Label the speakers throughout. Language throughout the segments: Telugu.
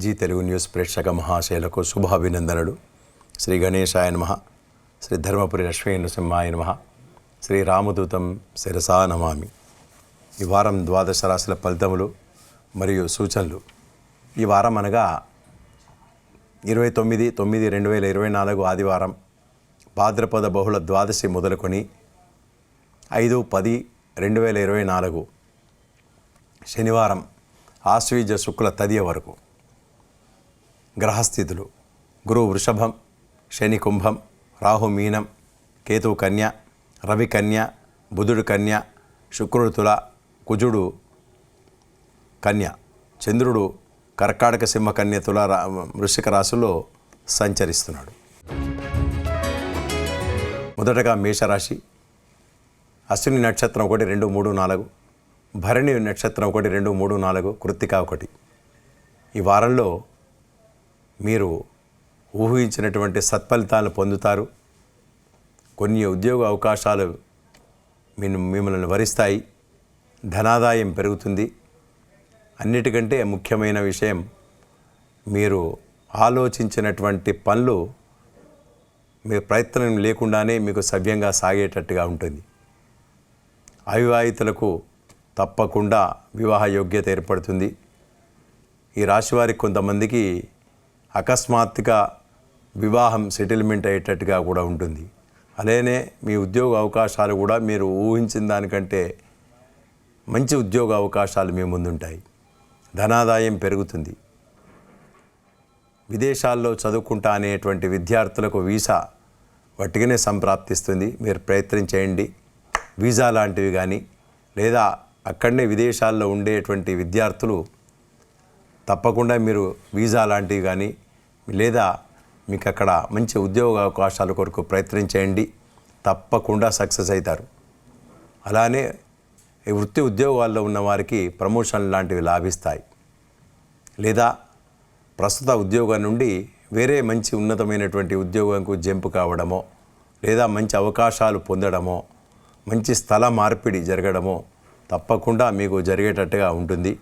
Speaker 1: జీ తెలుగు న్యూస్ ప్రేక్షక మహాశయులకు శుభాభినందనలు. శ్రీ గణేశాయ నమః. శ్రీ ధర్మపురి లక్ష్మీ నృసింహాయ నమః. శ్రీ రామదూతం శిరసా నమామి. ఈ వారం ద్వాదశ రాశుల ఫలితములు మరియు సూచనలు. ఈ వారం అనగా 29/9/2024 ఆదివారం భాద్రపద బహుళ ద్వాదశి మొదలుకొని 5/10/2024 శనివారం ఆశ్వీజ శుక్ల తదియ వరకు. గ్రహస్థితులు: గురువు వృషభం, శని కుంభం, రాహు మీనం, కేతువు కన్య, రవి కన్య, బుధుడు కన్య, శుక్రుడు తుల, కుజుడు కన్య, చంద్రుడు కర్కాటక సింహ కన్య తుల వృశ్చిక రాశిలో సంచరిస్తున్నాడు. మొదటగా మేషరాశి. అశ్విని నక్షత్రం 1, 2, 3, 4, భరణి నక్షత్రం 1, 2, 3, 4, కృత్తిక 1. ఈ వారంలో మీరు ఊహించినటువంటి సత్ఫలితాలను పొందుతారు. కొన్ని ఉద్యోగ అవకాశాలు మిమ్మల్ని వరిస్తాయి. ధనాదాయం పెరుగుతుంది. అన్నిటికంటే ముఖ్యమైన విషయం, మీరు ఆలోచించినటువంటి పనులు మీ ప్రయత్నం లేకుండానే మీకు సవ్యంగా సాగేటట్టుగా ఉంటుంది. అవివాహితులకు తప్పకుండా వివాహ యోగ్యత ఏర్పడుతుంది. ఈ రాశివారికి కొంతమందికి అకస్మాత్తుగా వివాహం సెటిల్మెంట్ అయ్యేటట్టుగా కూడా ఉంటుంది. అలానే మీ ఉద్యోగ అవకాశాలు కూడా మీరు ఊహించిన దానికంటే మంచి ఉద్యోగ అవకాశాలు మీ ముందుంటాయి. ధనాదాయం పెరుగుతుంది. విదేశాల్లో చదువుకుంటా అనేటువంటి విద్యార్థులకు వీసా వట్టిగానే సంప్రాప్తిస్తుంది. మీరు ప్రయత్నం చేయండి. వీసా లాంటివి కానీ, లేదా అక్కడనే విదేశాల్లో ఉండేటువంటి విద్యార్థులు తప్పకుండా మీరు వీసా లాంటివి కానీ, లేదా మీకు అక్కడ మంచి ఉద్యోగ అవకాశాల కొరకు ప్రయత్నం చేయండి. తప్పకుండా సక్సెస్ అవుతారు. అలానే వృత్తి ఉద్యోగాల్లో ఉన్న వారికి ప్రమోషన్ లాంటివి లాభిస్తాయి. లేదా ప్రస్తుత ఉద్యోగం నుండి వేరే మంచి ఉన్నతమైనటువంటి ఉద్యోగంకు జంపు కావడమో, లేదా మంచి అవకాశాలు పొందడమో, మంచి స్థల మార్పిడి జరగడమో తప్పకుండా మీకు జరిగేటట్టుగా ఉంటుంది.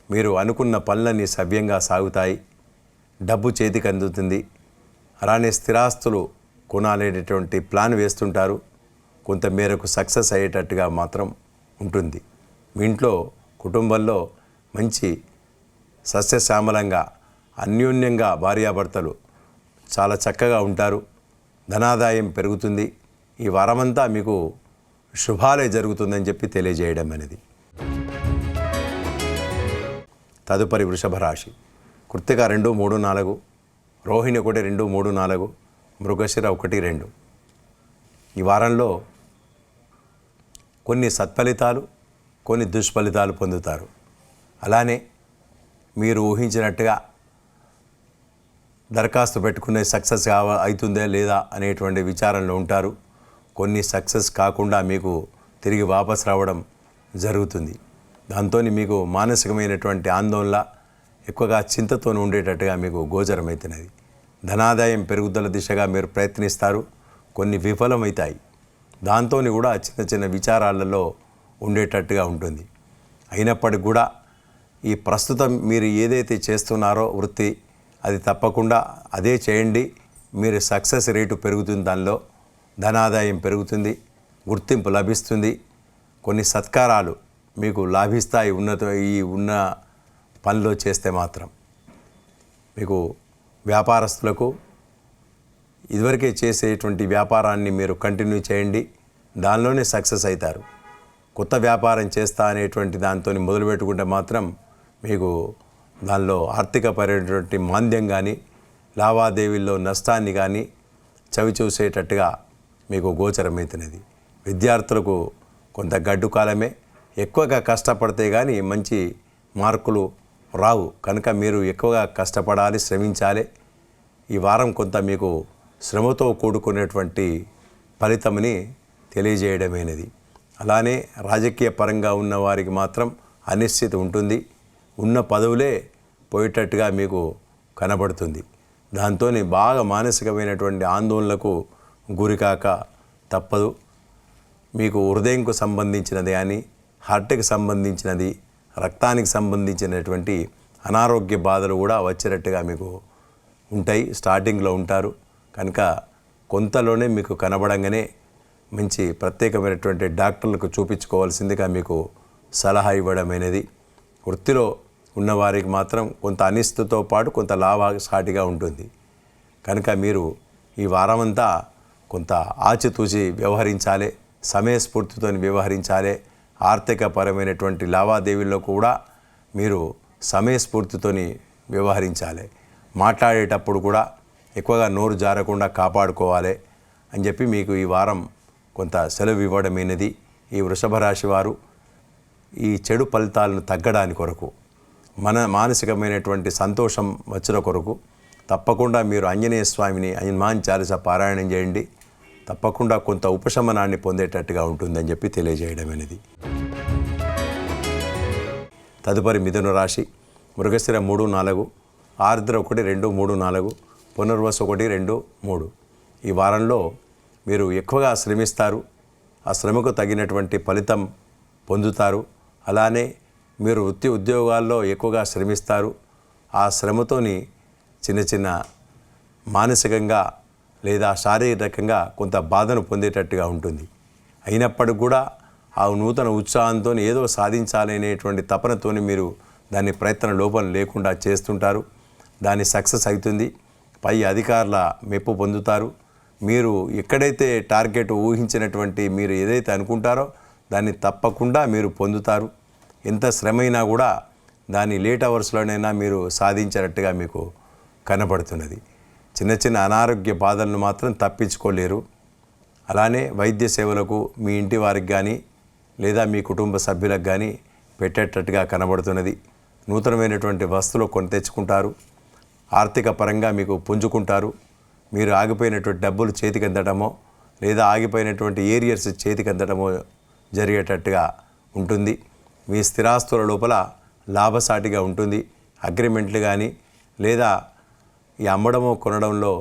Speaker 1: మీరు అనుకున్న పనులన్నీ సవ్యంగా సాగుతాయి. డబ్బు చేతికి అందుతుంది. అలానే స్థిరాస్తులు కొనాలనేటువంటి ప్లాన్ వేస్తుంటారు. కొంత మేరకు సక్సెస్ అయ్యేటట్టుగా మాత్రం ఉంటుంది. మీ ఇంట్లో కుటుంబంలో మంచి సస్యశ్యామలంగా అన్యోన్యంగా భార్యాభర్తలు చాలా చక్కగా ఉంటారు. ధనాదాయం పెరుగుతుంది. ఈ వారమంతా మీకు శుభాలే జరుగుతుందని చెప్పి తెలియజేయడం అనేది. తదుపరి వృషభ రాశి. కృత్తిక 2, 3, 4, రోహిణి 1, 2, 3, 4, మృగశిర 1, 2. ఈ వారంలో కొన్ని సత్ఫలితాలు, కొన్ని దుష్ఫలితాలు పొందుతారు. అలానే మీరు ఊహించినట్టుగా దరఖాస్తు పెట్టుకునే సక్సెస్ అవుతుందే లేదా అనేటువంటి విచారంలో ఉంటారు. కొన్ని సక్సెస్ కాకుండా మీకు తిరిగి వాపసు రావడం జరుగుతుంది. దాంతో మీకు మానసికమైనటువంటి ఆందోళన, ఎక్కువగా చింతతో ఉండేటట్టుగా మీకు గోచరమవుతున్నది. ధనాదాయం పెరుగుదల దిశగా మీరు ప్రయత్నిస్తారు. కొన్ని విఫలమవుతాయి. దాంతో కూడా చిన్న చిన్న విచారాలలో ఉండేటట్టుగా ఉంటుంది. అయినప్పటికీ కూడా ఈ ప్రస్తుతం మీరు ఏదైతే చేస్తున్నారో వృత్తి, అది తప్పకుండా అదే చేయండి. మీరు సక్సెస్ రేటు పెరుగుతుంది. దానిలో ధనాదాయం పెరుగుతుంది. గుర్తింపు లభిస్తుంది. కొన్ని సత్కారాలు మీకు లాభిస్తాయి. ఉన్న పనిలో చేస్తే మాత్రం మీకు వ్యాపారస్తులకు ఇదివరకే చేసేటువంటి వ్యాపారాన్ని మీరు కంటిన్యూ చేయండి. దానిలోనే సక్సెస్ అవుతారు. కొత్త వ్యాపారం చేస్తా అనేటువంటి దాంతో మొదలుపెట్టుకుంటే మాత్రం మీకు దానిలో ఆర్థికపరమైనటువంటి మాంద్యం కానీ, లావాదేవీల్లో నష్టాన్ని కానీ చవి చూసేటట్టుగా మీకు గోచరమవుతున్నది. విద్యార్థులకు కొంత గడ్డు కాలమే. ఎక్కువగా కష్టపడితే కానీ మంచి మార్కులు రావు. కనుక మీరు ఎక్కువగా కష్టపడాలి, శ్రమించాలి. ఈ వారం కొంత మీకు శ్రమతో కూడుకునేటువంటి ఫలితమని తెలియజేయడమైనది. అలానే రాజకీయ పరంగా ఉన్న వారికి మాత్రం అనిశ్చితి ఉంటుంది. ఉన్న పదవులే పోయేటట్టుగా మీకు కనబడుతుంది. దాంతో బాగా మానసికమైనటువంటి ఆందోళనలకు గురికాక తప్పదు. మీకు హృదయంకు సంబంధించినది కానీ, హార్ట్కి సంబంధించినది, రక్తానికి సంబంధించినటువంటి అనారోగ్య బాధలు కూడా వచ్చేటట్టుగా మీకు ఉంటాయి. స్టార్టింగ్లో ఉంటారు కనుక కొంతలోనే మీకు కనబడంగానే మంచి ప్రత్యేకమైనటువంటి డాక్టర్లకు చూపించుకోవాల్సిందిగా మీకు సలహా ఇవ్వడం అనేది. వృత్తిలో ఉన్నవారికి మాత్రం కొంత అనిష్టతో పాటు కొంత లాభసాటిగా ఉంటుంది. కనుక మీరు ఈ వారమంతా కొంత ఆచితూచి వ్యవహరించాలి, సమయస్ఫూర్తితో వ్యవహరించాలి. ఆర్థికపరమైనటువంటి లావాదేవీల్లో కూడా మీరు సమయస్ఫూర్తితో వ్యవహరించాలి. మాట్లాడేటప్పుడు కూడా ఎక్కువగా నోరు జారకుండా కాపాడుకోవాలి అని చెప్పి మీకు ఈ వారం కొంత సెలవు ఇవ్వడమైనది. ఈ వృషభ రాశి వారు ఈ చెడు ఫలితాలను తగ్గడానికి కొరకు, మన మానసికమైనటువంటి సంతోషం వచ్చిన కొరకు తప్పకుండా మీరు ఆంజనేయ స్వామిని హనుమాన్ చాలీసా పారాయణం చేయండి. తప్పకుండా కొంత ఉపశమనాన్ని పొందేటట్టుగా ఉంటుందని చెప్పి తెలియజేయడం అనేది. తదుపరి మిథున రాశి. మృగశిర 3, 4, ఆర్ద్ర 1, 2, 3, 4, పునర్వసు 1, 2, 3. ఈ వారంలో మీరు ఎక్కువగా శ్రమిస్తారు. ఆ శ్రమకు తగినటువంటి ఫలితం పొందుతారు. అలానే మీరు వృత్తి ఉద్యోగాల్లో ఎక్కువగా శ్రమిస్తారు. ఆ శ్రమతోని చిన్న చిన్న మానసికంగా లేదా శారీరకంగా కొంత బాధను పొందేటట్టుగా ఉంటుంది. అయినప్పటికీ కూడా ఆ నూతన ఉత్సాహంతో ఏదో సాధించాలనేటువంటి తపనతోని మీరు దాని ప్రయత్న లోపం లేకుండా చేస్తుంటారు. దాని సక్సెస్ అవుతుంది. పై అధికారుల మెప్పు పొందుతారు. మీరు ఎక్కడైతే టార్గెట్ ఊహించినటువంటి మీరు ఏదైతే అనుకుంటారో దాన్ని తప్పకుండా మీరు పొందుతారు. ఎంత శ్రమైనా కూడా దాన్ని లేట్ అవర్స్లోనైనా మీరు సాధించినట్టుగా మీకు కనబడుతున్నది. చిన్న చిన్న అనారోగ్య బాధలను మాత్రం తప్పించుకోలేరు. అలానే వైద్య సేవలకు మీ ఇంటి వారికి కానీ లేదా మీ కుటుంబ సభ్యులకు కానీ పెట్టేటట్టుగా కనబడుతున్నది. నూతనమైనటువంటి వస్తువులు కొని తెచ్చుకుంటారు. ఆర్థిక పరంగా మీకు పుంజుకుంటారు. మీరు ఆగిపోయినటువంటి డబ్బులు చేతికి అందడమో లేదా ఆగిపోయినటువంటి ఏరియర్స్ చేతికి అందడమో జరిగేటట్టుగా ఉంటుంది. మీ స్థిరాస్తుల లోపల లాభసాటిగా ఉంటుంది. అగ్రిమెంట్లు కానీ లేదా ఈ అమ్మడమో కొనడంలో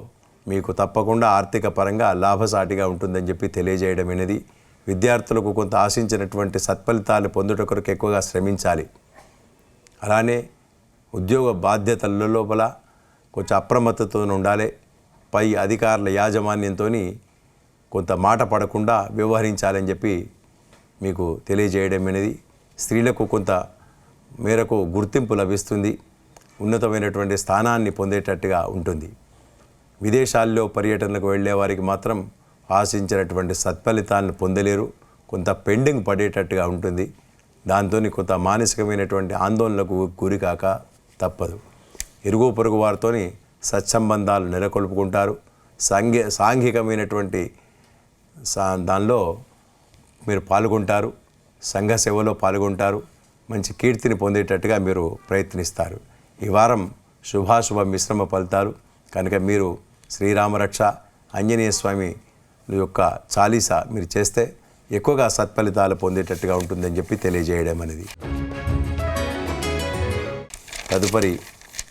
Speaker 1: మీకు తప్పకుండా ఆర్థిక పరంగా లాభసాటిగా ఉంటుందని చెప్పి తెలియజేయడం అనేది. విద్యార్థులకు కొంత ఆశించినటువంటి సత్ఫలితాలు పొందుట కొరకు ఎక్కువగా శ్రమించాలి. అలానే ఉద్యోగ బాధ్యతల లోపల కొంచెం అప్రమత్తతో ఉండాలి. పై అధికారుల యాజమాన్యంతో కొంత మాట పడకుండా వ్యవహరించాలని చెప్పి మీకు తెలియజేయడం అనేది. స్త్రీలకు కొంత మేరకు గుర్తింపు లభిస్తుంది. ఉన్నతమైనటువంటి స్థానాన్ని పొందేటట్టుగా ఉంటుంది. విదేశాల్లో పర్యటనకు వెళ్ళే వారికి మాత్రం ఆశించినటువంటి సత్ఫలితాలను పొందలేరు. కొంత పెండింగ్ పడేటట్టుగా ఉంటుంది. దాంతో కొంత మానసికమైనటువంటి ఆందోళనకు గురికాక తప్పదు. ఇరుగు పొరుగు వారితో సత్సంబంధాలు నెలకొల్పుకుంటారు. సాంఘికమైనటువంటి దానిలో మీరు పాల్గొంటారు. సంఘ సేవలో పాల్గొంటారు. మంచి కీర్తిని పొందేటట్టుగా మీరు ప్రయత్నిస్తారు. ఈ వారం శుభాశుభ మిశ్రమ ఫలితాలు కనుక మీరు శ్రీరామరక్ష ఆంజనేయ స్వామి యొక్క చాలీసా మీరు చేస్తే ఎక్కువగా సత్ఫలితాలు పొందేటట్టుగా ఉంటుందని చెప్పి తెలియజేయడం అనేది. తదుపరి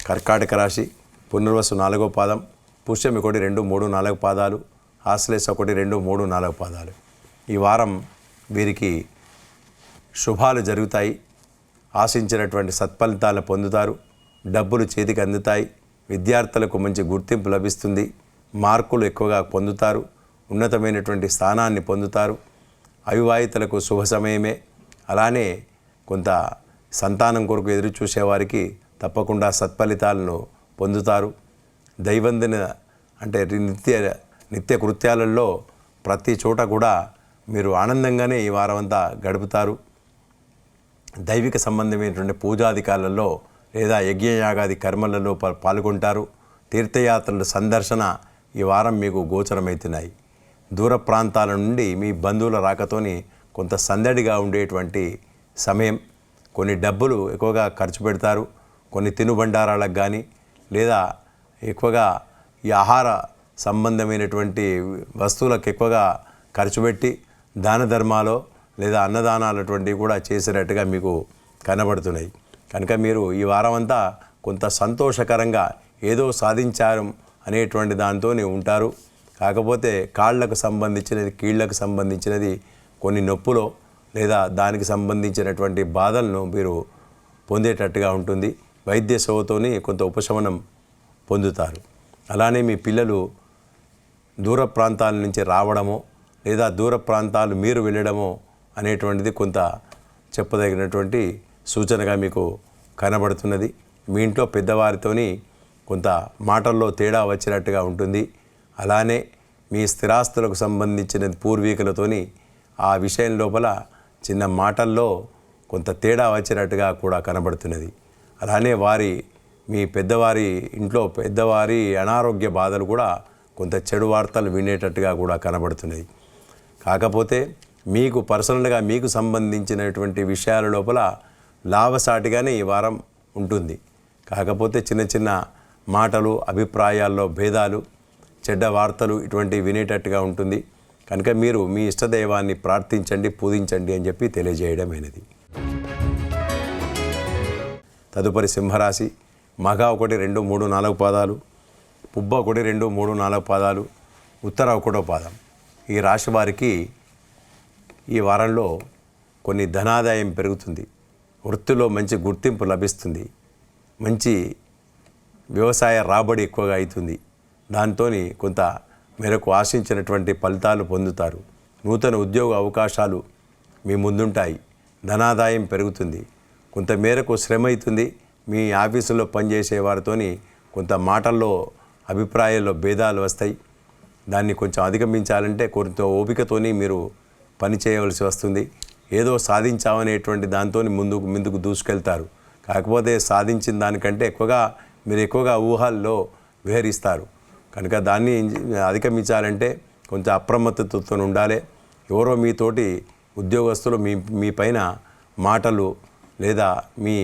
Speaker 1: కర్కాటక రాశి. పునర్వసు 4వ పాదం, పుష్యమి 1, 2, 3, 4 పాదాలు, ఆశ్లేష 1, 2, 3, 4 పాదాలు. ఈ వారం వీరికి శుభాలు జరుగుతాయి. ఆశించినటువంటి సత్ఫలితాలను పొందుతారు. డబ్బులు చేతికి అందుతాయి. విద్యార్థులకు మంచి గుర్తింపు లభిస్తుంది. మార్కులు ఎక్కువగా పొందుతారు. ఉన్నతమైనటువంటి స్థానాన్ని పొందుతారు. అవివాహితులకు శుభ సమయమే. అలానే కొంత సంతానం కొరకు ఎదురు చూసేవారికి తప్పకుండా సత్ఫలితాలను పొందుతారు. దైవందిన అంటే నిత్య కృత్యాలలో ప్రతి చోట కూడా మీరు ఆనందంగానే ఈ వారం అంతా గడుపుతారు. దైవిక సంబంధమైనటువంటి పూజాధికారులలో లేదా యజ్ఞయాగాది కర్మలలో పాల్గొంటారు. తీర్థయాత్రల సందర్శన ఈ వారం మీకు గోచరమవుతున్నాయి. దూర ప్రాంతాల నుండి మీ బంధువుల రాకతోని కొంత సందడిగా ఉండేటువంటి సమయం. కొన్ని డబ్బులు ఎక్కువగా ఖర్చు పెడతారు. కొన్ని తినుబండారాలకు కానీ లేదా ఎక్కువగా ఈ ఆహార సంబంధమైనటువంటి వస్తువులకు ఎక్కువగా ఖర్చు పెట్టి దాన ధర్మాలో లేదా అన్నదానాలు అటువంటివి కూడా చేసేటట్టుగా మీకు కనబడుతున్నాయి. కనుక మీరు ఈ వారం అంతా కొంత సంతోషకరంగా ఏదో సాధించారు అనేటువంటి దాంతో ఉంటారు. కాకపోతే కాళ్ళకు సంబంధించినది, కీళ్లకు సంబంధించినది కొన్ని నొప్పులో లేదా దానికి సంబంధించినటువంటి బాధలను మీరు పొందేటట్టుగా ఉంటుంది. వైద్య సేవతోని కొంత ఉపశమనం పొందుతారు. అలానే మీ పిల్లలు దూర ప్రాంతాల నుంచి రావడమో లేదా దూర ప్రాంతాలు మీరు వెళ్ళడమో అనేటువంటిది కొంత చెప్పదగినటువంటి సూచనగా మీకు కనబడుతున్నది. మీ ఇంట్లో పెద్దవారితోని కొంత మాటల్లో తేడా వచ్చినట్టుగా ఉంటుంది. అలానే మీ స్థిరాస్తులకు సంబంధించిన పూర్వీకులతోని ఆ విషయం లోపల చిన్న మాటల్లో కొంత తేడా వచ్చినట్టుగా కూడా కనబడుతున్నది. అలానే మీ పెద్దవారి ఇంట్లో పెద్దవారి అనారోగ్య బాధలు కూడా కొంత చెడు వార్తలు వినేటట్టుగా కూడా కనబడుతున్నది. కాకపోతే మీకు పర్సనల్గా మీకు సంబంధించినటువంటి విషయాల లోపల లాభసాటిగానే ఈ వారం ఉంటుంది. కాకపోతే చిన్న చిన్న మాటలు, అభిప్రాయాల్లో భేదాలు, చెడ్డ వార్తలు ఇటువంటి వినేటట్టుగా ఉంటుంది. కనుక మీరు మీ ఇష్టదైవాన్ని ప్రార్థించండి, పూజించండి అని చెప్పి తెలియజేయడమైనది. తదుపరి సింహరాశి. మగ 1, 2, 3, 4 పాదాలు, పుబ్బ 1, 2, 3, 4 పాదాలు, ఉత్తర 1వ పాదం. ఈ రాశి వారికి ఈ వారంలో కొన్ని ధనాదాయం పెరుగుతుంది. వృత్తిలో మంచి గుర్తింపు లభిస్తుంది. మంచి వ్యవసాయ రాబడి ఎక్కువగా అవుతుంది. దాంతో కొంత మేరకు ఆశించినటువంటి ఫలితాలు పొందుతారు. నూతన ఉద్యోగ అవకాశాలు మీ ముందుంటాయి. ధనాదాయం పెరుగుతుంది. కొంత మేరకు శ్రమ అవుతుంది. మీ ఆఫీసులో పనిచేసే వారితోని కొంత మాటల్లో అభిప్రాయాల్లో భేదాలు వస్తాయి. దాన్ని కొంచెం అధిగమించాలంటే కొంత ఓపికతోని మీరు పని చేయవలసి వస్తుంది. ఏదో సాధించామనేటువంటి దాంతో ముందుకు దూసుకెళ్తారు. కాకపోతే సాధించిన దానికంటే మీరు ఎక్కువగా ఊహల్లో విహరిస్తారు. కనుక దాన్ని అధిగమించాలంటే కొంచెం అప్రమత్తతతో ఉండాలి. ఎవరో మీతోటి ఉద్యోగస్తులు మీ పైన మాటలు లేదా మీ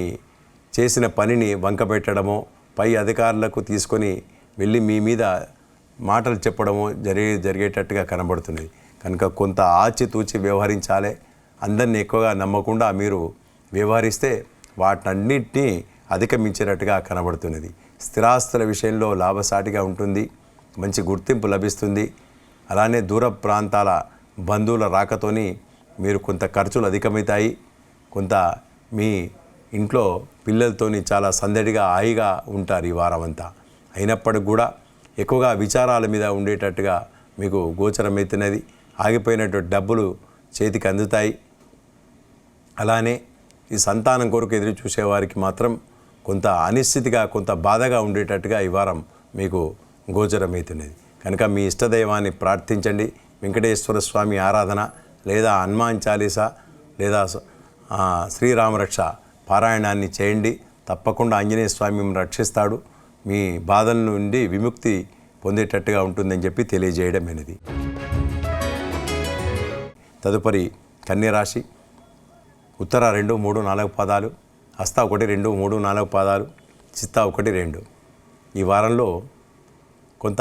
Speaker 1: చేసిన పనిని వంకపెట్టడమో, పై అధికారులకు తీసుకొని వెళ్ళి మీ మీద మాటలు చెప్పడమో జరిగేటట్టుగా కనబడుతున్నది. కనుక కొంత ఆచితూచి వ్యవహరించాలి. అందరినీ ఎక్కువగా నమ్మకుండా మీరు వ్యవహరిస్తే వాటన్నిటినీ అధిగమించినట్టుగా కనబడుతున్నది. స్థిరాస్తుల విషయంలో లాభసాటిగా ఉంటుంది. మంచి గుర్తింపు లభిస్తుంది. అలానే దూర ప్రాంతాల బంధువుల రాకతోని మీరు కొంత ఖర్చులు అధికమవుతాయి. కొంత మీ ఇంట్లో పిల్లలతోని చాలా సందడిగా హాయిగా ఉంటారు ఈ వారం అంతా. అయినప్పటికి కూడా ఎక్కువగా విచారాల మీద ఉండేటట్టుగా మీకు గోచరమవుతున్నది. ఆగిపోయినటువంటి డబ్బులు చేతికి అందుతాయి. అలానే ఈ సంతానం కొరకు ఎదురు చూసేవారికి మాత్రం కొంత అనిశ్చితిగా, కొంత బాధగా ఉండేటట్టుగా ఈ వారం మీకు గోచరమవుతున్నది. కనుక మీ ఇష్టదైవాన్ని ప్రార్థించండి. వెంకటేశ్వర స్వామి ఆరాధన లేదా హనుమాన్ చాలీసా లేదా శ్రీరామరక్ష పారాయణాన్ని చేయండి. తప్పకుండా ఆంజనేయ స్వామి మిమ్మల్ని రక్షిస్తాడు. మీ బాధల నుండి విముక్తి పొందేటట్టుగా ఉంటుందని చెప్పి తెలియజేయడమైనది. తదుపరి కన్యరాశి. ఉత్తర 2, 3, 4 పాదాలు, హస్త 1, 2, 3, 4 పాదాలు, చిత్త 1, 2. ఈ వారంలో కొంత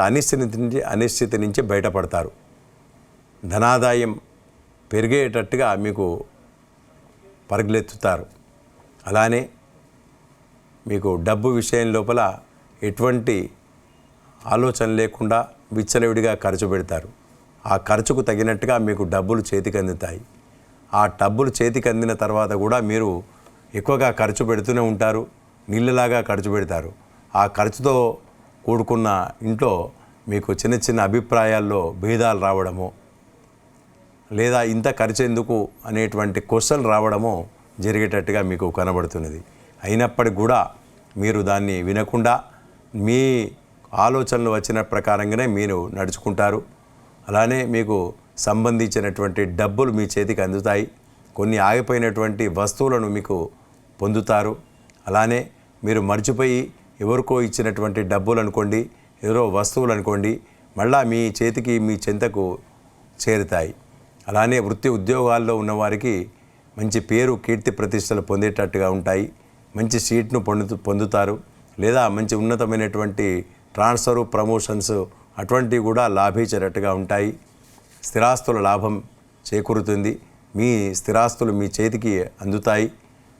Speaker 1: అనిశ్చితి నుంచి బయటపడతారు. ధనాదాయం పెరిగేటట్టుగా మీకు పరుగులెత్తుతారు. అలానే మీకు డబ్బు విషయం లోపల ఎటువంటి ఆలోచన లేకుండా విచ్చలవిడిగా ఖర్చు పెడతారు. ఆ ఖర్చుకు తగినట్టుగా మీకు డబ్బులు చేతికి అందుతాయి. ఆ డబ్బులు చేతికి అందిన తర్వాత కూడా మీరు ఎక్కువగా ఖర్చు పెడుతూనే ఉంటారు. నీళ్ళలాగా ఖర్చు పెడతారు. ఆ ఖర్చుతో కూడుకున్న ఇంట్లో మీకు చిన్న చిన్న అభిప్రాయాల్లో భేదాలు రావడమో లేదా ఇంత ఖర్చు ఎందుకు అనేటువంటి క్వశ్చన్ రావడమో జరిగేటట్టుగా మీకు కనబడుతున్నది. అయినప్పటికీ కూడా మీరు దాన్ని వినకుండా మీ ఆలోచనలు వచ్చిన ప్రకారంగానే మీరు నడుచుకుంటారు. అలానే మీకు సంబంధించినటువంటి డబ్బులు మీ చేతికి అందుతాయి. కొన్ని ఆగిపోయినటువంటి వస్తువులను మీకు పొందుతారు. అలానే మీరు మర్చిపోయి ఎవరికో ఇచ్చినటువంటి డబ్బులు అనుకోండి, ఎవరో వస్తువులు అనుకోండి, మళ్ళా మీ చేతికి మీ చెంతకు చేరుతాయి. అలానే వృత్తి ఉద్యోగాల్లో ఉన్నవారికి మంచి పేరు, కీర్తి, ప్రతిష్టలు పొందేటట్టుగా ఉంటాయి. మంచి సీట్ను పొందుతారు. లేదా మంచి ఉన్నతమైనటువంటి ట్రాన్స్ఫరు, ప్రమోషన్స్ అటువంటివి కూడా లాభించేటట్టుగా ఉంటాయి. స్థిరాస్తుల లాభం చేకూరుతుంది. మీ స్థిరాస్తులు మీ చేతికి అందుతాయి.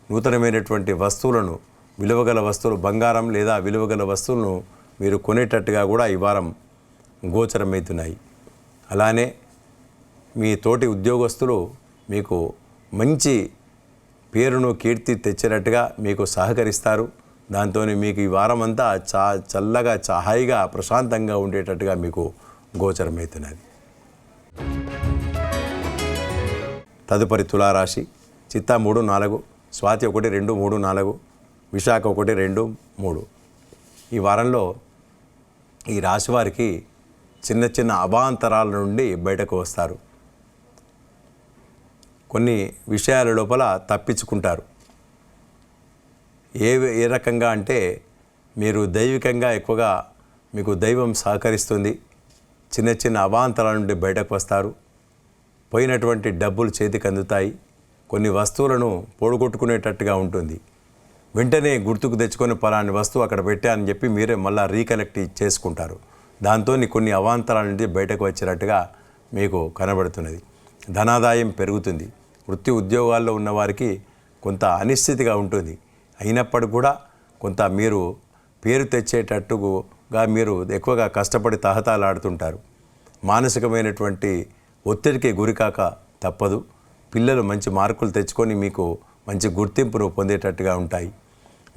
Speaker 1: నూతనమైనటువంటి వస్తువులను, విలువగల వస్తువులు, బంగారం లేదా విలువగల వస్తువులను మీరు కొనేటట్టుగా కూడా ఈ వారం గోచరమవుతున్నాయి. అలానే మీ తోటి ఉద్యోగస్తులు మీకు మంచి పేరును, కీర్తి తెచ్చేటట్టుగా మీకు సహకరిస్తారు. దాంతో మీకు ఈ వారం అంతా చల్లగా హాయిగా ప్రశాంతంగా ఉండేటట్టుగా మీకు గోచరమవుతున్నది. తదుపరి తులారాశి. చిత్తా 3, 4, స్వాతి 1, 2, 3, 4, విశాఖ 1, 2, 3. ఈ వారంలో ఈ రాశి వారికి చిన్న చిన్న అవాంతరాల నుండి బయటకు వస్తారు. కొన్ని విషయాల లోపల తప్పించుకుంటారు. ఏ రకంగా అంటే మీరు దైవికంగా ఎక్కువగా మీకు దైవం సహకరిస్తుంది. చిన్న చిన్న అవాంతరాల నుండి బయటకు వస్తారు. పోయినటువంటి డబ్బులు చేతికి అందుతాయి. కొన్ని వస్తువులను పోగొట్టుకునేటట్టుగా ఉంటుంది. వెంటనే గుర్తుకు తెచ్చుకొని పలాని వస్తువు అక్కడ పెట్టానని చెప్పి మీరే మళ్ళీ రీకలెక్ట్ చేసుకుంటారు. దాంతో కొన్ని అవాంతరాల నుండి బయటకు వచ్చేటట్టుగా మీకు కనబడుతున్నది. ధనాదాయం పెరుగుతుంది. వృత్తి ఉద్యోగాల్లో ఉన్నవారికి కొంత అనిశ్చితిగా ఉంటుంది. అయినప్పటికీ కూడా కొంత మీరు పేరు తెచ్చేటట్టుగా మీరు ఎక్కువగా కష్టపడి తహతాలాడుతుంటారు. మానసికమైనటువంటి ఒత్తిడికి గురికాక తప్పదు. పిల్లలు మంచి మార్కులు తెచ్చుకొని మీకు మంచి గుర్తింపును పొందేటట్టుగా ఉంటాయి.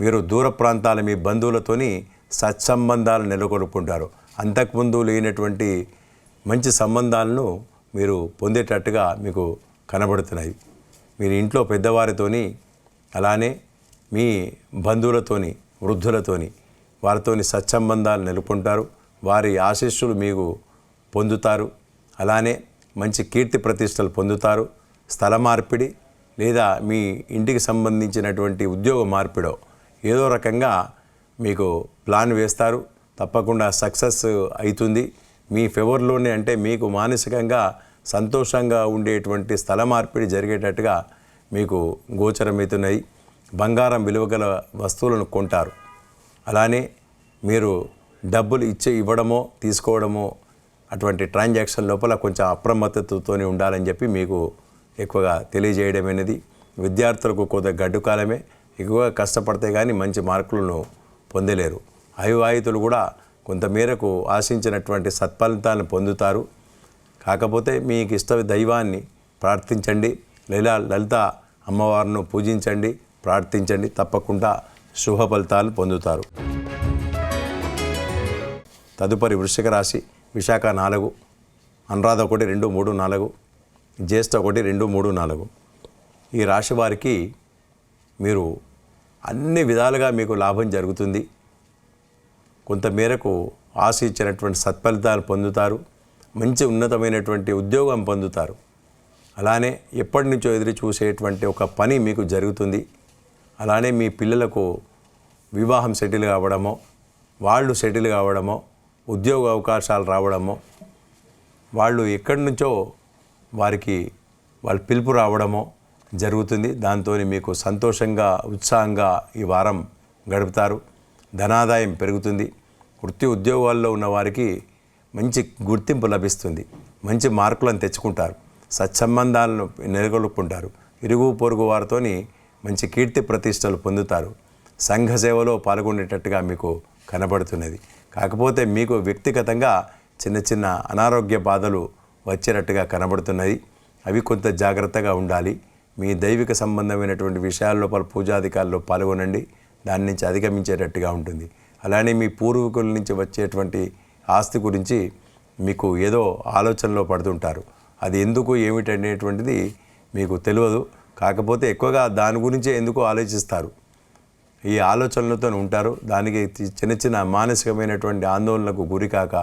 Speaker 1: మీరు దూర ప్రాంతాల మీ బంధువులతోని సత్సంబంధాలు నెలకొల్పుకుంటారు. అంతకుముందు లేనటువంటి మంచి సంబంధాలను మీరు పొందేటట్టుగా మీకు కనబడుతున్నాయి. మీరు ఇంట్లో పెద్దవారితోని అలానే మీ బంధువులతోని వృద్ధులతోని వారితోని సత్సంబంధాలు నెలకొంటారు. వారి ఆశీస్సులు మీకు పొందుతారు. అలానే మంచి కీర్తి ప్రతిష్టలు పొందుతారు. స్థల మార్పిడి లేదా మీ ఇంటికి సంబంధించినటువంటి ఉద్యోగ మార్పిడో ఏదో రకంగా మీకు ప్లాన్ వేస్తారు. తప్పకుండా సక్సెస్ అవుతుంది. మీ ఫేవర్లోనే అంటే మీకు మానసికంగా సంతోషంగా ఉండేటువంటి స్థల మార్పిడి జరిగేటట్టుగా మీకు గోచరమవుతున్నాయి. బంగారం విలువగల వస్తువులను కొంటారు. అలానే మీరు డబ్బులు ఇవ్వడమో తీసుకోవడమో అటువంటి ట్రాన్సాక్షన్ లోపల కొంచెం అప్రమత్తతతో ఉండాలని చెప్పి మీకు ఎక్కువగా తెలియజేయడమైనది. విద్యార్థులకు కొంత గడ్డు కాలమే. ఎక్కువగా కష్టపడితే కానీ మంచి మార్కులను పొందలేరు. అవివాహితులు కూడా కొంతమేరకు ఆశించినటువంటి సత్ఫలితాలను పొందుతారు. కాకపోతే మీకు ఇష్ట దైవాన్ని ప్రార్థించండి. లలిత అమ్మవారిని పూజించండి, ప్రార్థించండి. తప్పకుండా శుభ ఫలితాలు పొందుతారు. తదుపరి వృశ్చిక రాశి. విశాఖ 4, అనురాధ 1, 2, 3, 4, జ్యేష్ఠ 1, 2, 3, 4. ఈ రాశి వారికి మీరు అన్ని విధాలుగా మీకు లాభం జరుగుతుంది. కొంతమేరకు ఆశించినటువంటి సత్ఫలితాలు పొందుతారు. మంచి ఉన్నతమైనటువంటి ఉద్యోగం పొందుతారు. అలానే ఎప్పటి నుంచో ఎదురు చూసేటువంటి ఒక పని మీకు జరుగుతుంది. అలానే మీ పిల్లలకు వివాహం సెటిల్ కావడమో, వాళ్ళు సెటిల్ కావడమో, ఉద్యోగ అవకాశాలు రావడమో, వాళ్ళు ఎక్కడి నుంచో వారికి వాళ్ళ పిలుపు రావడమో జరుగుతుంది. దాంతో మీకు సంతోషంగా ఉత్సాహంగా ఈ వారం గడుపుతారు. ధనాదాయం పెరుగుతుంది. వృత్తి ఉద్యోగాల్లో ఉన్న వారికి మంచి గుర్తింపు లభిస్తుంది. మంచి మార్కులను తెచ్చుకుంటారు. సత్సంబంధాలను నెలకొల్పుకుంటారు. ఇరుగు పొరుగు వారితోని మంచి కీర్తి ప్రతిష్టలు పొందుతారు. సంఘ సేవలో పాల్గొనేటట్టుగా మీకు కనబడుతున్నది. కాకపోతే మీకు వ్యక్తిగతంగా చిన్న చిన్న అనారోగ్య బాధలు వచ్చేటట్టుగా కనబడుతున్నది. అవి కొంత జాగ్రత్తగా ఉండాలి. మీ దైవిక సంబంధమైనటువంటి విషయాల లోపల పూజాధికారుల్లో పాల్గొనండి. దాని నుంచి అధిగమించేటట్టుగా ఉంటుంది. అలానే మీ పూర్వీకుల నుంచి వచ్చేటువంటి ఆస్తి గురించి మీకు ఏదో ఆలోచనలో పడుతుంటారు. అది ఎందుకు ఏమిటనేటువంటిది మీకు తెలియదు. కాకపోతే ఎక్కువగా దాని గురించే ఎందుకు ఆలోచిస్తారు. ఈ ఆలోచనలతో ఉంటారు. దానికి చిన్న చిన్న మానసికమైనటువంటి ఆందోళనలకు గురికాక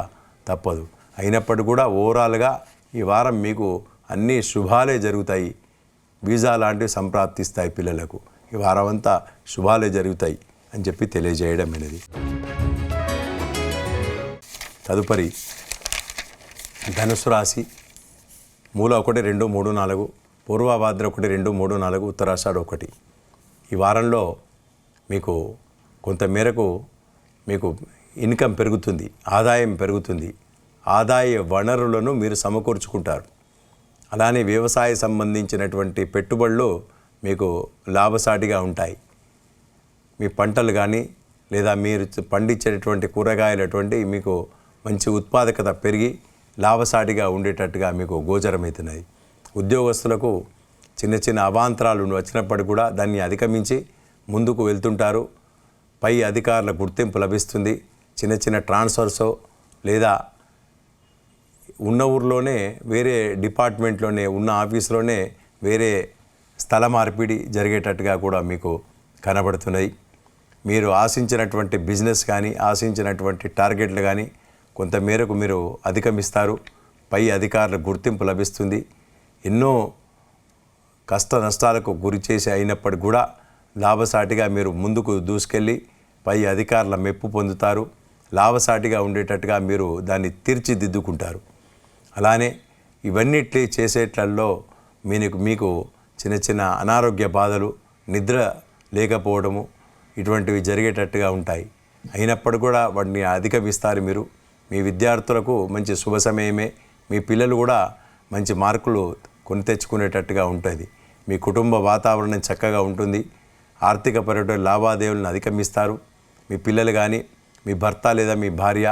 Speaker 1: తప్పదు. అయినప్పటికీ కూడా ఓవరాల్గా ఈ వారం మీకు అన్ని శుభాలే జరుగుతాయి. వీసా లాంటివి సంప్రాప్తిస్తాయి. పిల్లలకు ఈ వారం అంతా శుభాలే జరుగుతాయి అని చెప్పి తెలియజేయడం అనేది. తదుపరి ధనుసు రాశి. మూల 1, 2, 3, 4, పూర్వభాద్ర 1, 2, 3, 4, ఉత్తరాషాఢ 1. ఈ వారంలో మీకు కొంతమేరకు మీకు ఇన్కమ్ పెరుగుతుంది, ఆదాయం పెరుగుతుంది. ఆదాయ వనరులను మీరు సమకూర్చుకుంటారు. అలానే వ్యవసాయ సంబంధించినటువంటి పెట్టుబడులు మీకు లాభసాటిగా ఉంటాయి. మీ పంటలు కానీ లేదా మీరు పండించేటటువంటి కూరగాయలు అటువంటి మీకు మంచి ఉత్పాదకత పెరిగి లాభసాటిగా ఉండేటట్టుగా మీకు గోచరమవుతున్నాయి. ఉద్యోగస్తులకు చిన్న చిన్న అవాంతరాలు వచ్చినప్పటికీ కూడా దాన్ని అధిగమించి ముందుకు వెళ్తుంటారు. పై అధికారుల గుర్తింపు లభిస్తుంది. చిన్న చిన్న ట్రాన్స్ఫర్సో లేదా ఉన్న ఊర్లోనే వేరే డిపార్ట్మెంట్లోనే ఉన్న ఆఫీసులోనే వేరే స్థల మార్పిడి జరిగేటట్టుగా కూడా మీకు కనబడుతున్నాయి. మీరు ఆశించినటువంటి బిజినెస్ కానీ ఆశించినటువంటి టార్గెట్లు కానీ కొంతమేరకు మీరు అధిగమిస్తారు. పై అధికారుల గుర్తింపు లభిస్తుంది. ఎన్నో కష్ట నష్టాలకు గురి చేసి అయినప్పటికీ కూడా లాభసాటిగా మీరు ముందుకు దూసుకెళ్ళి పై అధికారుల మెప్పు పొందుతారు. లాభసాటిగా ఉండేటట్టుగా మీరు దాన్ని తీర్చిదిద్దుకుంటారు. అలానే ఇవన్నిటి చేసేట్లలో మీకు చిన్న చిన్న అనారోగ్య బాధలు, నిద్ర లేకపోవడము ఇటువంటివి జరిగేటట్టుగా ఉంటాయి. అయినప్పుడు కూడా వాటిని అధిగమిస్తారు మీరు. మీ విద్యార్థులకు మంచి శుభ సమయమే. మీ పిల్లలు కూడా మంచి మార్కులు కొని తెచ్చుకునేటట్టుగా ఉంటుంది. మీ కుటుంబ వాతావరణం చక్కగా ఉంటుంది. ఆర్థిక పరమైన లావాదేవీలను అధిగమిస్తారు. మీ పిల్లలు కానీ, మీ భర్త లేదా మీ భార్య,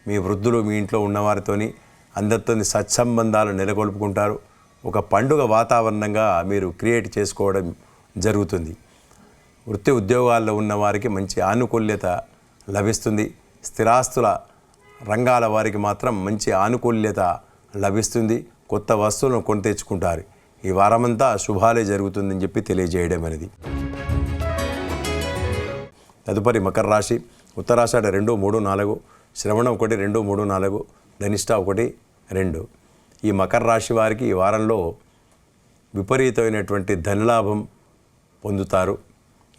Speaker 1: మీ వృద్ధులు, మీ ఇంట్లో ఉన్నవారితోని అందరితో సత్సంబంధాలు నెలకొల్పుకుంటారు. ఒక పండుగ వాతావరణంగా మీరు క్రియేట్ చేసుకోవడం జరుగుతుంది. వృత్తి ఉద్యోగాల్లో ఉన్నవారికి మంచి ఆనుకూల్యత లభిస్తుంది. స్థిరాస్తుల రంగాల వారికి మాత్రం మంచి ఆనుకూల్యత లభిస్తుంది. కొత్త వస్తువులను కొని తెచ్చుకుంటారు. ఈ వారమంతా శుభాలే జరుగుతుందని చెప్పి తెలియజేయడం అనేది. తదుపరి మకర రాశి. ఉత్తరాషాఢ 2, 3, 4, శ్రవణం 1, 2, 3, 4, ధనిష్ట 1, 2. ఈ మకర రాశి వారికి ఈ వారంలో విపరీతమైనటువంటి ధనలాభం పొందుతారు.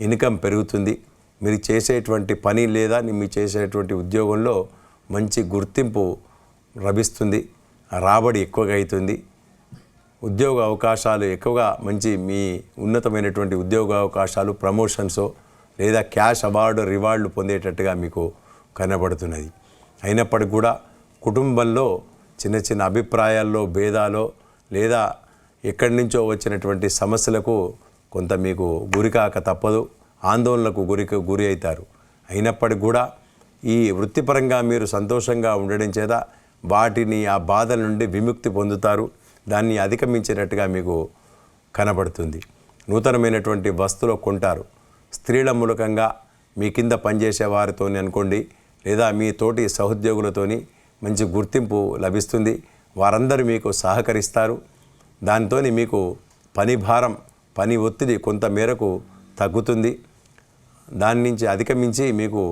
Speaker 1: ఇన్కమ్ పెరుగుతుంది. మీరు చేసేటువంటి పని లేదా మీరు చేసేటువంటి ఉద్యోగంలో మంచి గుర్తింపు లభిస్తుంది. రాబడి ఎక్కువగా అవుతుంది. ఉద్యోగ అవకాశాలు ఎక్కువగా మంచి మీ ఉన్నతమైనటువంటి ఉద్యోగ అవకాశాలు, ప్రమోషన్సో లేదా క్యాష్ అవార్డు, రివార్డులు పొందేటట్టుగా మీకు కనబడుతున్నది. అయినప్పటికీ కూడా కుటుంబంలో చిన్న చిన్న అభిప్రాయాల్లో భేదాలో లేదా ఎక్కడి నుంచో వచ్చినటువంటి సమస్యలకు కొంత మీకు గురికాక తప్పదు. ఆందోళనకు గురి అవుతారు. అయినప్పటికీ కూడా ఈ వృత్తిపరంగా మీరు సంతోషంగా ఉండడం చేత వాటిని ఆ బాధల నుండి విముక్తి పొందుతారు. దాన్ని అధిగమించినట్టుగా మీకు కనబడుతుంది. నూతనమైనటువంటి వస్తువులు కొంటారు. స్త్రీల మూలకంగా మీ కింద పనిచేసే వారితోని అనుకోండి లేదా మీ తోటి సహోద్యోగులతోని మంచి గుర్తింపు లభిస్తుంది. వారందరూ మీకు సహకరిస్తారు. దాంతో మీకు పని భారం, పని ఒత్తిడి కొంత మేరకు తగ్గుతుంది. దాని నుంచి అధిగమించి మీకు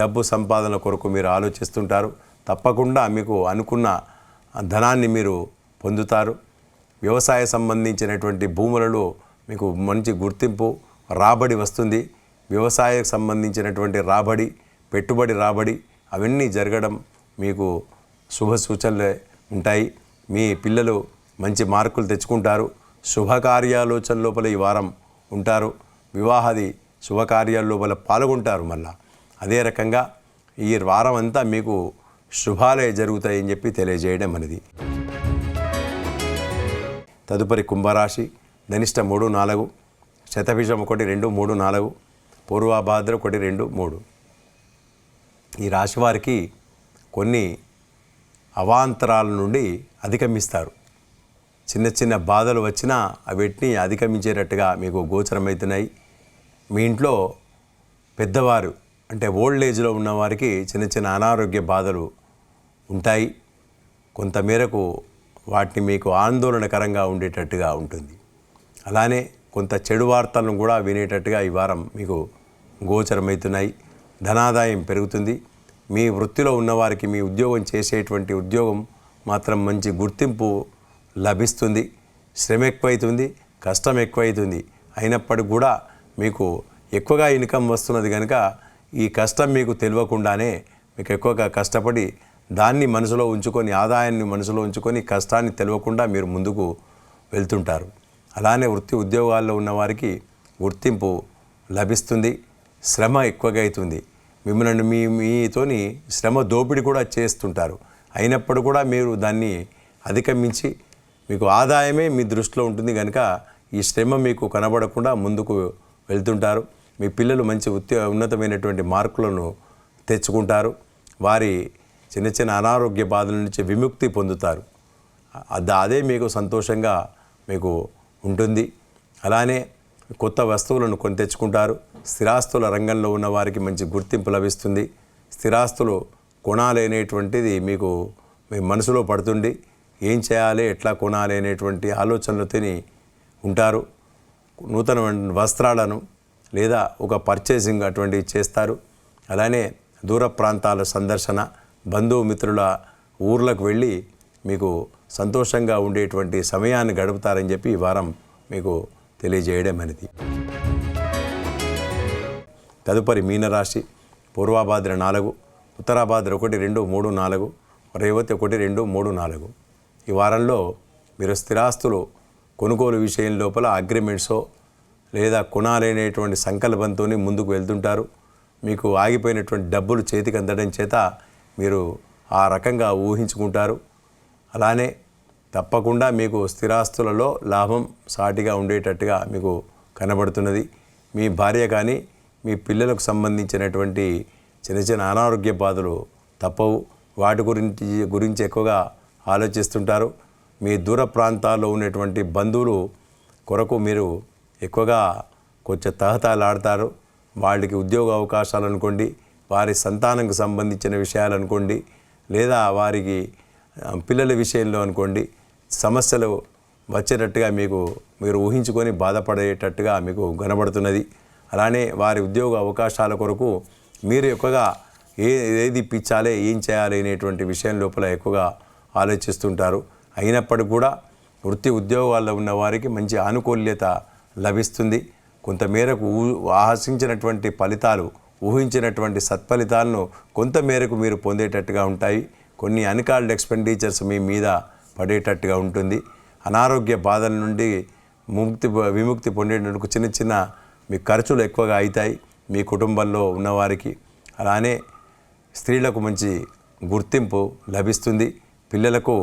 Speaker 1: డబ్బు సంపాదన కొరకు మీరు ఆలోచిస్తుంటారు. తప్పకుండా మీకు అనుకున్న ధనాన్ని మీరు పొందుతారు. వ్యవసాయ సంబంధించినటువంటి భూములలో మీకు మంచి గుర్తింపు, రాబడి వస్తుంది. వ్యవసాయకు సంబంధించినటువంటి రాబడి, పెట్టుబడి రాబడి అవన్నీ జరగడం మీకు శుభ సూచనలే ఉంటాయి. మీ పిల్లలు మంచి మార్కులు తెచ్చుకుంటారు. శుభకార్యాలోచన లోపల ఈ వారం ఉంటారు. వివాహాది శుభకార్యాల లోపల పాల్గొంటారు. మళ్ళా అదే రకంగా ఈ వారం అంతా మీకు శుభాలే జరుగుతాయని చెప్పి తెలియజేయడం అనేది. తదుపరి కుంభరాశి. ధనిష్ట 3, 4, శతభిషం 1, 2, 3, 4, పూర్వభాద్ర 1, 2, 3. ఈ రాశి వారికి కొన్ని అవాంతరాల నుండి అధిగమిస్తారు. చిన్న చిన్న బాధలు వచ్చినా వీటిని అధిగమించేటట్టుగా మీకు గోచరమవుతున్నాయి. మీ ఇంట్లో పెద్దవారు అంటే ఓల్డ్ ఏజ్లో ఉన్నవారికి చిన్న చిన్న అనారోగ్య బాధలు ఉంటాయి. కొంతమేరకు వాటిని మీకు ఆందోళనకరంగా ఉండేటట్టుగా ఉంటుంది. అలానే కొంత చెడు వార్తలను కూడా వినేటట్టుగా ఈ వారం మీకు గోచరమవుతున్నాయి. ధనాదాయం పెరుగుతుంది. మీ వృత్తిలో ఉన్నవారికి మీ ఉద్యోగం చేసేటువంటి ఉద్యోగం మాత్రం మంచి గుర్తింపు లభిస్తుంది. శ్రమ ఎక్కువైతుంది, కష్టం ఎక్కువైతుంది. అయినప్పటికీ కూడా మీకు ఎక్కువగా ఇన్కమ్ వస్తున్నది కనుక ఈ కష్టం మీకు తెలియకుండానే మీకు ఎక్కువగా కష్టపడి దాన్ని మనసులో ఉంచుకొని, ఆదాయాన్ని మనసులో ఉంచుకొని కష్టాన్ని తెలియకుండా మీరు ముందుకు వెళ్తుంటారు. అలానే వృత్తి ఉద్యోగాల్లో ఉన్నవారికి గుర్తింపు లభిస్తుంది. శ్రమ ఎక్కువగా అవుతుంది. మిమ్మల్ని మీతోని శ్రమ దోపిడీ కూడా చేస్తుంటారు. అయినప్పుడు కూడా మీరు దాన్ని అధిగమించి మీకు ఆదాయమే మీ దృష్టిలో ఉంటుంది కనుక ఈ శ్రమ మీకు కనబడకుండా ముందుకు వెళ్తుంటారు. మీ పిల్లలు మంచి ఉన్నతమైనటువంటి మార్కులను తెచ్చుకుంటారు. వారి చిన్న చిన్న అనారోగ్య బాధల నుంచి విముక్తి పొందుతారు. అదే మీకు సంతోషంగా మీకు ఉంటుంది. అలానే కొత్త వస్తువులను కొని తెచ్చుకుంటారు. స్థిరాస్తుల రంగంలో ఉన్న వారికి మంచి గుర్తింపు లభిస్తుంది. స్థిరాస్తులు కొనాలి అనేటువంటిది మీకు మీ మనసులో పడుతుంది. ఏం చేయాలి, ఎట్లా కొనాలి అనేటువంటి ఆలోచనలతోని ఉంటారు. నూతన వస్త్రాలను లేదా ఒక పర్చేసింగ్ అటువంటివి చేస్తారు. అలానే దూర ప్రాంతాల సందర్శన, బంధుమిత్రుల ఊర్లకు వెళ్ళి మీకు సంతోషంగా ఉండేటువంటి సమయాన్ని గడుపుతారని చెప్పి ఈ వారం మీకు తెలియజేయడం అనేది. తదుపరి మీనరాశి. పూర్వాభాద్ర 4, ఉత్తరాభాద్ర 1, 2, 3, 4, రేవతి 1, 2, 3, 4. ఈ వారంలో మీరు స్థిరాస్తులు కొనుగోలు విషయం లోపల అగ్రిమెంట్సో లేదా కొనాలనేటువంటి సంకల్పంతో ముందుకు వెళ్తుంటారు. మీకు ఆగిపోయినటువంటి డబ్బులు చేతికి అందడం చేత మీరు ఆ రకంగా ఊహించుకుంటారు. అలానే తప్పకుండా మీకు స్థిరాస్తులలో లాభం సాటిగా ఉండేటట్టుగా మీకు కనబడుతున్నది. మీ భార్య కానీ మీ పిల్లలకు సంబంధించినటువంటి చిన్న చిన్న అనారోగ్య బాధలు తప్పవు. వాటి గురించి ఎక్కువగా ఆలోచిస్తుంటారు. మీ దూర ప్రాంతాల్లో ఉన్నటువంటి బంధువులు కొరకు మీరు ఎక్కువగా కొంచెం తహతలాడతారు. వాళ్ళకి ఉద్యోగ అవకాశాలు అనుకోండి, వారి సంతానంకు సంబంధించిన విషయాలు అనుకోండి, లేదా వారికి పిల్లల విషయంలో అనుకోండి, సమస్యలు వచ్చేటట్టుగా మీరు ఊహించుకొని బాధపడేటట్టుగా మీకు కనబడుతున్నది. అలానే వారి ఉద్యోగ అవకాశాల కొరకు మీరు ఎక్కువగా ఏది ఇప్పించాలి, ఏం చేయాలి అనేటువంటి విషయం లోపల ఎక్కువగా ఆలోచిస్తుంటారు. అయినప్పటికీ కూడా వృత్తి ఉద్యోగాల్లో ఉన్న వారికి మంచి ఆనుకూల్యత లభిస్తుంది. కొంతమేరకు ఆశించినటువంటి ఫలితాలు, ఊహించినటువంటి సత్ఫలితాలను కొంతమేరకు మీరు పొందేటట్టుగా ఉంటాయి. కొన్ని అన్కాల్డ్ ఎక్స్పెండిచర్స్ మీ మీద పడేటట్టుగా ఉంటుంది. అనారోగ్య బాధల నుండి విముక్తి పొందేటందుకు చిన్న చిన్న మీ ఖర్చులు ఎక్కువగా అవుతాయి మీ కుటుంబంలో ఉన్నవారికి. అలానే స్త్రీలకు మంచి గుర్తింపు లభిస్తుంది. పిల్లలకు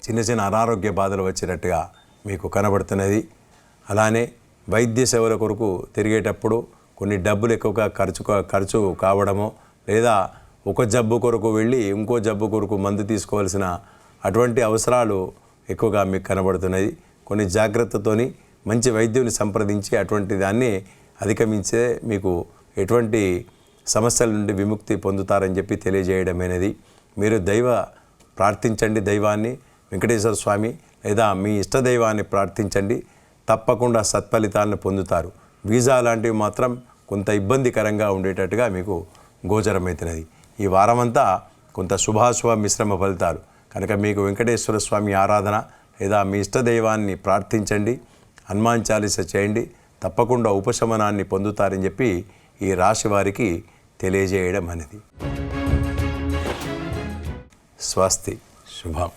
Speaker 1: చిన్న చిన్న అనారోగ్య బాధలు వచ్చేటట్టుగా మీకు కనబడుతున్నది. అలానే వైద్య సేవల కొరకు తిరిగేటప్పుడు కొన్ని డబ్బులు ఎక్కువగా ఖర్చు కావడమో, లేదా ఒక జబ్బు కొరకు వెళ్ళి ఇంకో జబ్బు కొరకు మందు తీసుకోవాల్సిన అటువంటి అవసరాలు ఎక్కువగా మీకు కనబడుతున్నది. కొన్ని జాగ్రత్తతోని మంచి వైద్యుని సంప్రదించి అటువంటి దాన్ని అధిగమించే మీకు ఎటువంటి సమస్యల నుండి విముక్తి పొందుతారని చెప్పి తెలియజేయడమైనది. మీరు ప్రార్థించండి, దైవాన్ని, వెంకటేశ్వర స్వామి లేదా మీ ఇష్టదైవాన్ని ప్రార్థించండి. తప్పకుండా సత్ఫలితాలను పొందుతారు. వీసా లాంటివి మాత్రం కొంత ఇబ్బందికరంగా ఉండేటట్టుగా మీకు గోచరమవుతున్నది. ఈ వారమంతా కొంత శుభాశుభ మిశ్రమ ఫలితాలు కనుక మీకు వెంకటేశ్వర స్వామి ఆరాధన లేదా మీ ఇష్టదైవాన్ని ప్రార్థించండి, హనుమాన్ చాలీస చేయండి. తప్పకుండా ఉపశమనాన్ని పొందుతారని చెప్పి ఈ రాశి వారికి తెలియజేయడం అనేది. స్వస్తి. శుభం.